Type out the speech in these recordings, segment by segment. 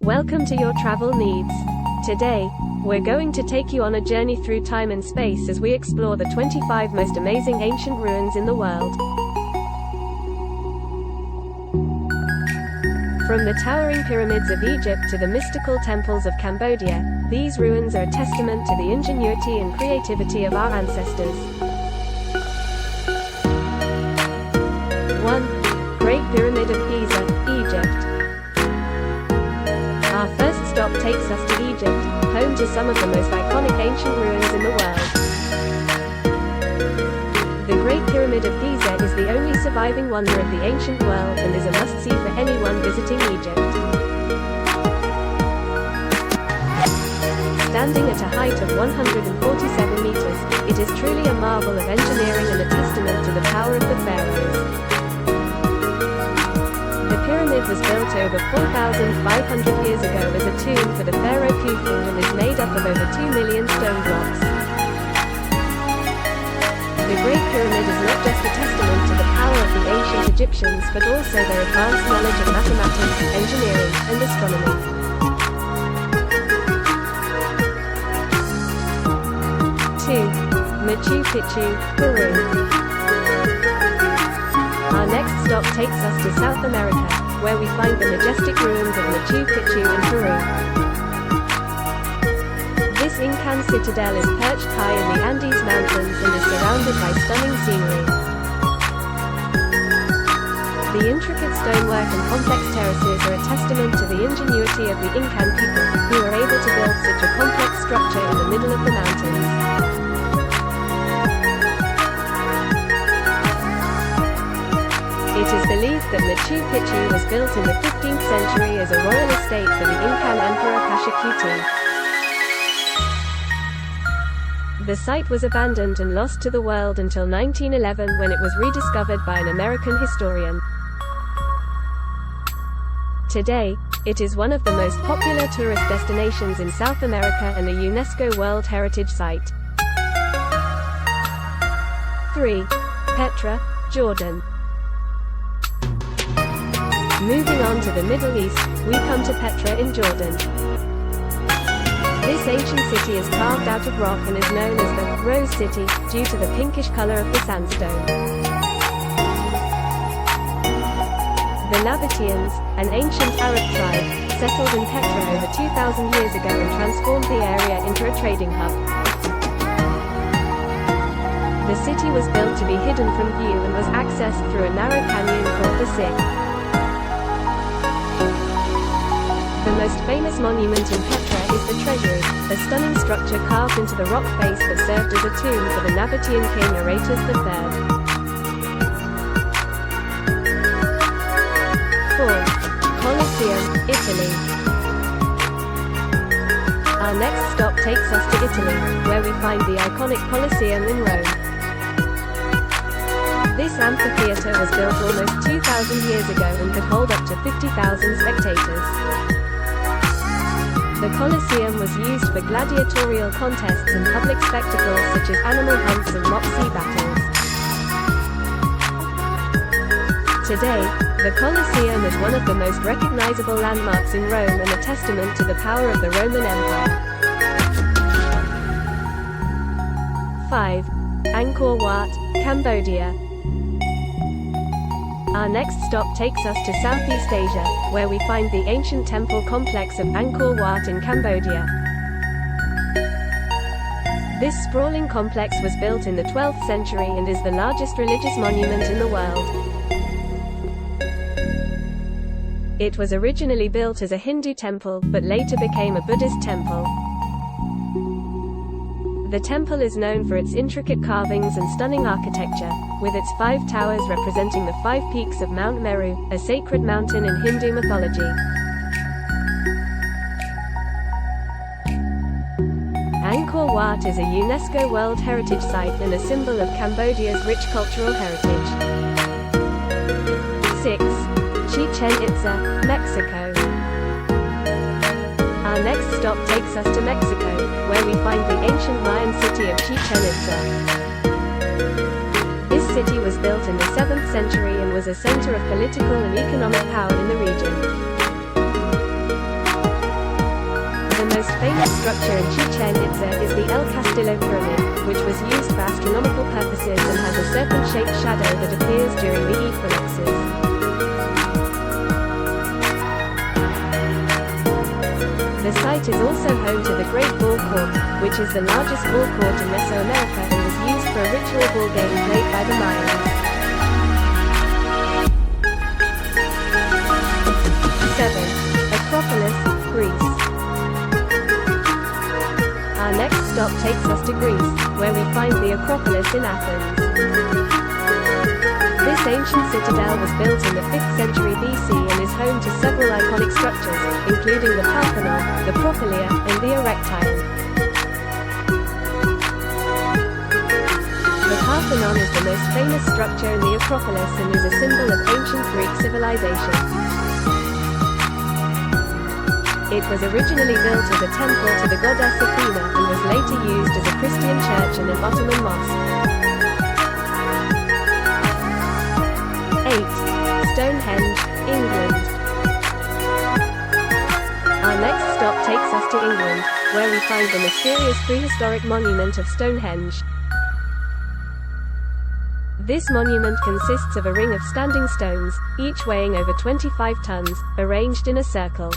Welcome to your travel needs. Today, we're going to take you on a journey through time and space as we explore the 25 most amazing ancient ruins in the world. From the towering pyramids of Egypt to the mystical temples of Cambodia, these ruins are a testament to the ingenuity and creativity of our ancestors. 1. Great Pyramid of Giza, Egypt. Our first stop takes us to Egypt, home to some of the most iconic ancient ruins in the world. The Great Pyramid of Giza is the only surviving wonder of the ancient world and is a must-see for anyone visiting Egypt. Standing at a height of 147 meters, it is truly a marvel of engineering and a testament to the power of the pharaohs. The pyramid was built over 4,500 years ago as a tomb for the pharaoh Khufu and is made up of over 2 million stone blocks. The Great Pyramid is not just a testament to the power of the ancient Egyptians but also their advanced knowledge of mathematics, engineering, and astronomy. 2. Machu Picchu, Peru. Our next stop takes us to South America, where we find the majestic ruins of Machu Picchu in Peru. This Incan citadel is perched high in the Andes Mountains and is surrounded by stunning scenery. The intricate stonework and complex terraces are a testament to the ingenuity of the Incan people, who were able to build such a complex structure in the middle of the mountains. It is believed that Machu Picchu was built in the 15th century as a royal estate for the Incan Emperor Pachacuti. The site was abandoned and lost to the world until 1911 when it was rediscovered by an American historian. Today, it is one of the most popular tourist destinations in South America and a UNESCO World Heritage Site. 3. Petra, Jordan. Moving on to the Middle East, we come to Petra in Jordan. This ancient city is carved out of rock and is known as the Rose City, due to the pinkish color of the sandstone. The Nabateans, an ancient Arab tribe, settled in Petra over 2,000 years ago and transformed the area into a trading hub. The city was built to be hidden from view and was accessed through a narrow canyon called the Sig. The most famous monument in Petra is the Treasury, a stunning structure carved into the rock face that served as a tomb for the Nabatean king Aratus III. 4. Colosseum, Italy. Our next stop takes us to Italy, where we find the iconic Colosseum in Rome. This amphitheater was built almost 2,000 years ago and could hold up to 50,000 spectators. The Colosseum was used for gladiatorial contests and public spectacles such as animal hunts and mock sea battles. Today, the Colosseum is one of the most recognizable landmarks in Rome and a testament to the power of the Roman Empire. 5. Angkor Wat, Cambodia. Our next stop takes us to Southeast Asia, where we find the ancient temple complex of Angkor Wat in Cambodia. This sprawling complex was built in the 12th century and is the largest religious monument in the world. It was originally built as a Hindu temple, but later became a Buddhist temple. The temple is known for its intricate carvings and stunning architecture, with its 5 towers representing the 5 peaks of Mount Meru, a sacred mountain in Hindu mythology. Angkor Wat is a UNESCO World Heritage Site and a symbol of Cambodia's rich cultural heritage. 6. Chichen Itza, Mexico. Our next stop takes us to Mexico, where we find the ancient Mayan city of Chichen Itza. This city was built in the 7th century and was a center of political and economic power in the region. famous structure in Chichen Itza is the El Castillo Pyramid, which was used for astronomical purposes and has a serpent-shaped shadow that appears during the equinoxes. The site is also home to the Great Ball Court, which is the largest ball court in Mesoamerica and was used for a ritual ball game played by the Mayans. 7. Acropolis, Greece. Our next stop takes us to Greece, where we find the Acropolis in Athens. This ancient citadel was built in the 5th century BC and is home to several iconic structures, including the Parthenon, the Propylaea, and the Erectile. The Parthenon is the most famous structure in the Acropolis and is a symbol of ancient Greek civilization. It was originally built as a temple to the goddess Athena and was later used as a Christian church and an Ottoman mosque. 8. Stonehenge, England. Our next stop takes us to England, where we find the mysterious prehistoric monument of Stonehenge. This monument consists of a ring of standing stones, each weighing over 25 tons, arranged in a circle.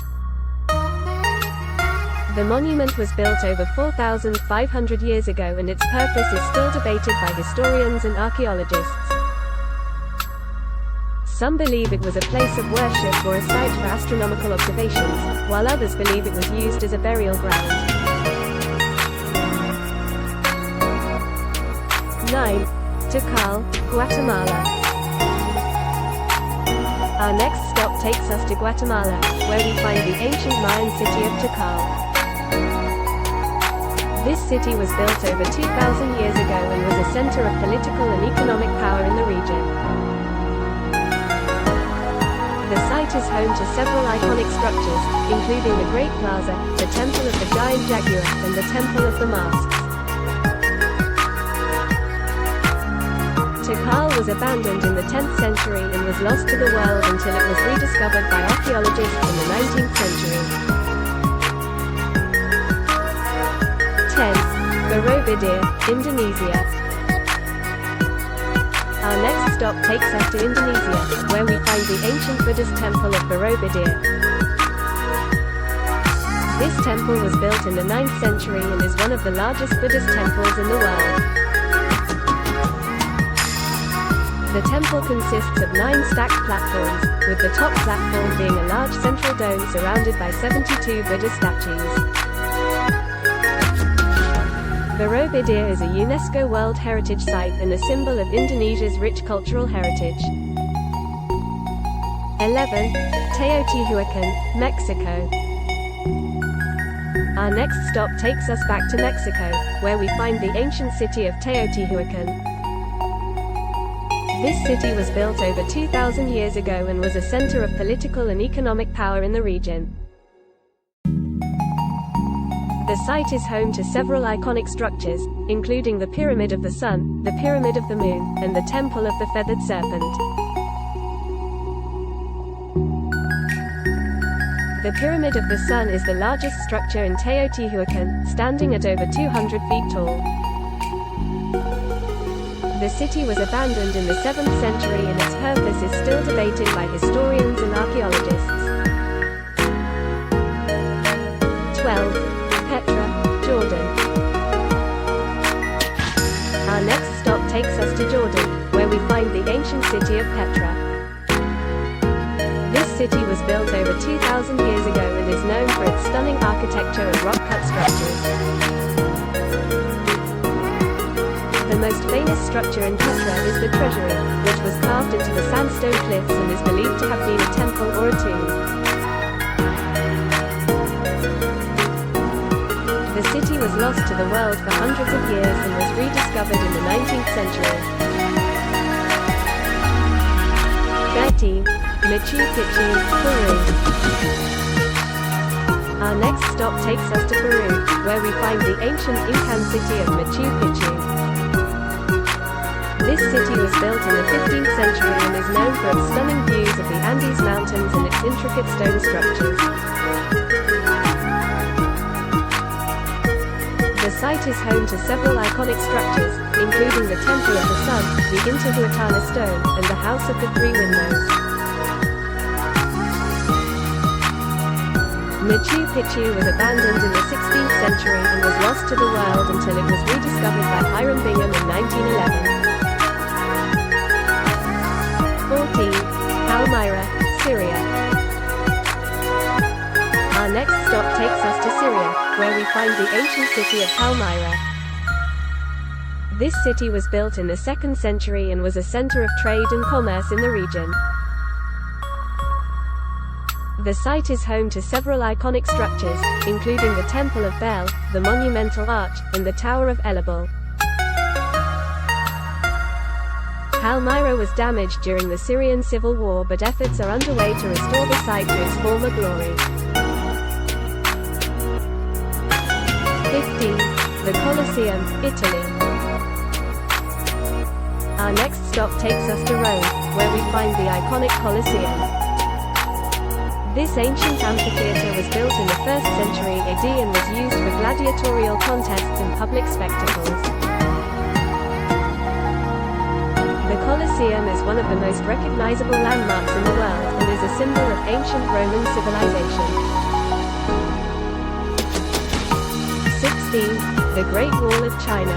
The monument was built over 4,500 years ago and its purpose is still debated by historians and archaeologists. Some believe it was a place of worship or a site for astronomical observations, while others believe it was used as a burial ground. 9. Tikal, Guatemala. Our next stop takes us to Guatemala, where we find the ancient Mayan city of Tikal. This city was built over 2,000 years ago and was a center of political and economic power in the region. The site is home to several iconic structures, including the Great Plaza, the Temple of the Giant Jaguar, and the Temple of the Masks. Tikal was abandoned in the 10th century and was lost to the world until it was rediscovered by archaeologists in the 19th century. 10. Borobudur, Indonesia. Our next stop takes us to Indonesia, where we find the ancient Buddhist temple of Borobudur. This temple was built in the 9th century and is one of the largest Buddhist temples in the world. The temple consists of 9 stacked platforms, with the top platform being a large central dome surrounded by 72 Buddha statues. Borobudur is a UNESCO World Heritage Site and a symbol of Indonesia's rich cultural heritage. 11. Teotihuacan, Mexico. Our next stop takes us back to Mexico, where we find the ancient city of Teotihuacan. This city was built over 2,000 years ago and was a center of political and economic power in the region. The site is home to several iconic structures, including the Pyramid of the Sun, the Pyramid of the Moon, and the Temple of the Feathered Serpent. The Pyramid of the Sun is the largest structure in Teotihuacan, standing at over 200 feet tall. The city was abandoned in the 7th century and its purpose is still debated by historians and archaeologists. 12. Petra, Jordan. Our next stop takes us to Jordan, where we find the ancient city of Petra. This city was built over 2,000 years ago and is known for its stunning architecture and rock-cut structures. The most famous structure in Petra is the treasury, which was carved into the sandstone cliffs and is believed to have been a temple or a tomb. The city was lost to the world for hundreds of years and was rediscovered in the 19th century. 13. Machu Picchu, Peru. Our next stop takes us to Peru, where we find the ancient Incan city of Machu Picchu. This city was built in the 15th century and is known for its stunning views of the Andes Mountains and its intricate stone structures. site is home to several iconic structures, including the Temple of the Sun, the Intihuatana Stone, and the House of the Three Windows. Machu Picchu was abandoned in the 16th century and was lost to the world until it was rediscovered by Hiram Bingham in 1911. 14. Palmyra, Syria. Our next stop takes us to Syria, where we find the ancient city of Palmyra. This city was built in the 2nd century and was a center of trade and commerce in the region. The site is home to several iconic structures, including the Temple of Bel, the Monumental Arch, and the Tower of Elibel. Palmyra was damaged during the Syrian civil war, but efforts are underway to restore the site to its former glory. 15. The Colosseum, Italy. Our next stop takes us to Rome, where we find the iconic Colosseum. This ancient amphitheater was built in the 1st century AD and was used for gladiatorial contests and public spectacles. The Colosseum is one of the most recognizable landmarks in the world, and is a symbol of ancient Roman civilization. 16. The Great Wall of China.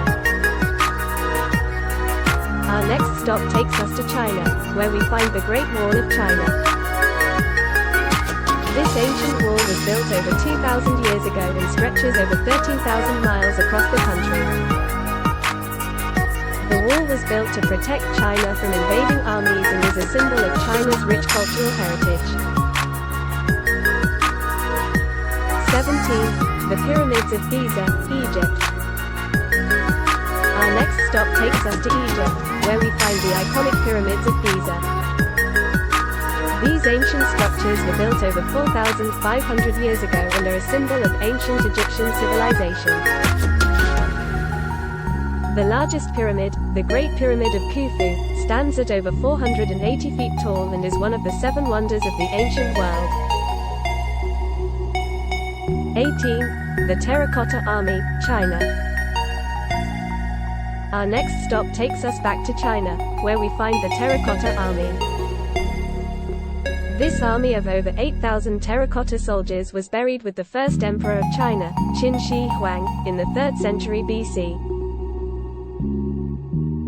Our next stop takes us to China, where we find the Great Wall of China. This ancient wall was built over 2,000 years ago and stretches over 13,000 miles across the country. The wall was built to protect China from invading armies and is a symbol of China's rich cultural heritage. 17. The Pyramids of Giza, Egypt. Our next stop takes us to Egypt, where we find the iconic Pyramids of Giza. These ancient structures were built over 4,500 years ago and are a symbol of ancient Egyptian civilization. The largest pyramid, the Great Pyramid of Khufu, stands at over 480 feet tall and is one of the 7 wonders of the ancient world. 18. The Terracotta Army, China. Our next stop takes us back to China, where we find the Terracotta Army. This army of over 8,000 terracotta soldiers was buried with the first emperor of China, Qin Shi Huang, in the 3rd century BC.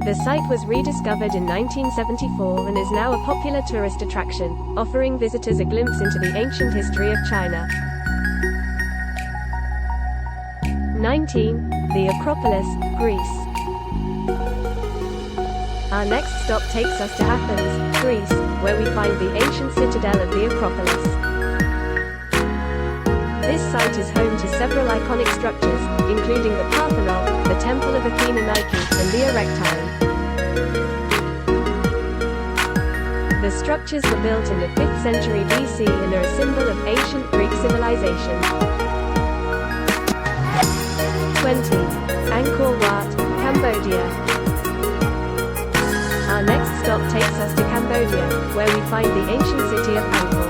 The site was rediscovered in 1974 and is now a popular tourist attraction, offering visitors a glimpse into the ancient history of China. 19. The Acropolis, Greece. Our next stop takes us to Athens, Greece, where we find the ancient citadel of the Acropolis. This site is home to several iconic structures, including the Parthenon, the Temple of Athena Nike, and the Erectile. The structures were built in the 5th century BC and are a symbol of ancient Greek civilization. 20. Angkor Wat, Cambodia. Our next stop takes us to Cambodia, where we find the ancient city of Angkor.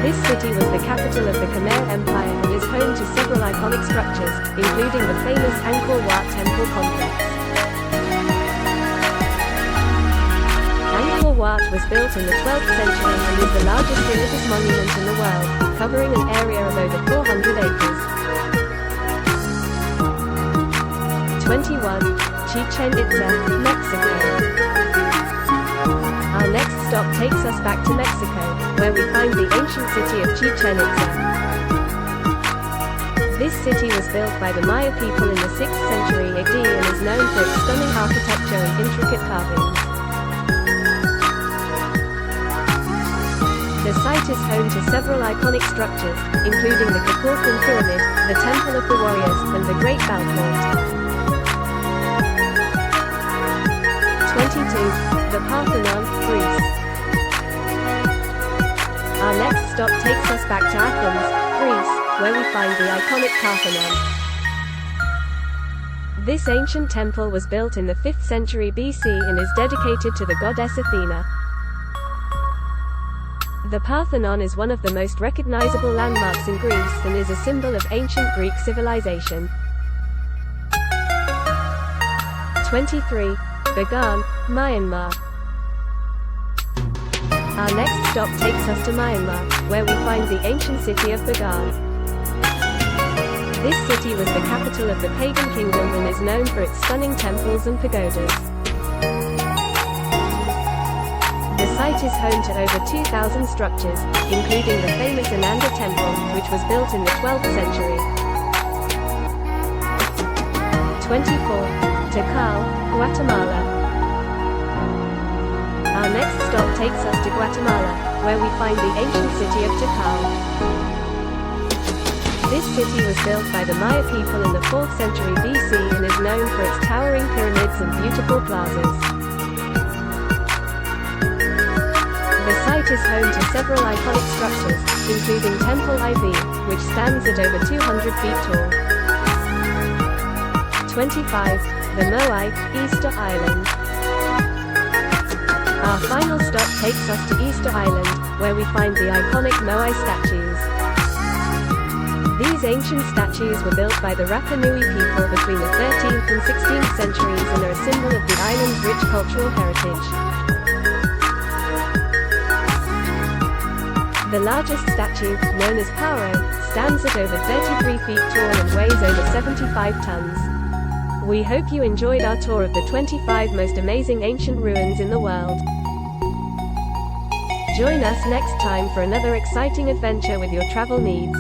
This city was the capital of the Khmer Empire and is home to several iconic structures, including the famous Angkor Wat Temple Complex. Angkor Wat was built in the 12th century and is the largest religious monument in the world, covering an area of over 400 acres. 21. Chichen Itza, Mexico. Our next stop takes us back to Mexico, where we find the ancient city of Chichen Itza. This city was built by the Maya people in the 6th century AD and is known for its stunning architecture and intricate carvings. The site is home to several iconic structures, including the Kukulkan Pyramid, the Temple of the Warriors, and the Great Belfort. 22. The Parthenon, Greece. Our next stop takes us back to Athens, Greece, where we find the iconic Parthenon. This ancient temple was built in the 5th century BC and is dedicated to the goddess Athena. The Parthenon is one of the most recognizable landmarks in Greece and is a symbol of ancient Greek civilization. 23. Bagan, Myanmar. Our next stop takes us to Myanmar, where we find the ancient city of Bagan. This city was the capital of the pagan kingdom and is known for its stunning temples and pagodas. The site is home to over 2,000 structures, including the famous Ananda Temple, which was built in the 12th century. 24. Tikal, Guatemala. Our next stop takes us to Guatemala, where we find the ancient city of Tikal. This city was built by the Maya people in the 4th century BC and is known for its towering pyramids and beautiful plazas. The site is home to several iconic structures, including Temple IV, which stands at over 200 feet tall. 25. The Moai, Easter Island. Our final stop takes us to Easter Island, where we find the iconic Moai statues. These ancient statues were built by the Rapa Nui people between the 13th and 16th centuries and are a symbol of the island's rich cultural heritage. The largest statue, known as Paro, stands at over 33 feet tall and weighs over 75 tons. We hope you enjoyed our tour of the 25 most amazing ancient ruins in the world. Join us next time for another exciting adventure with your travel needs.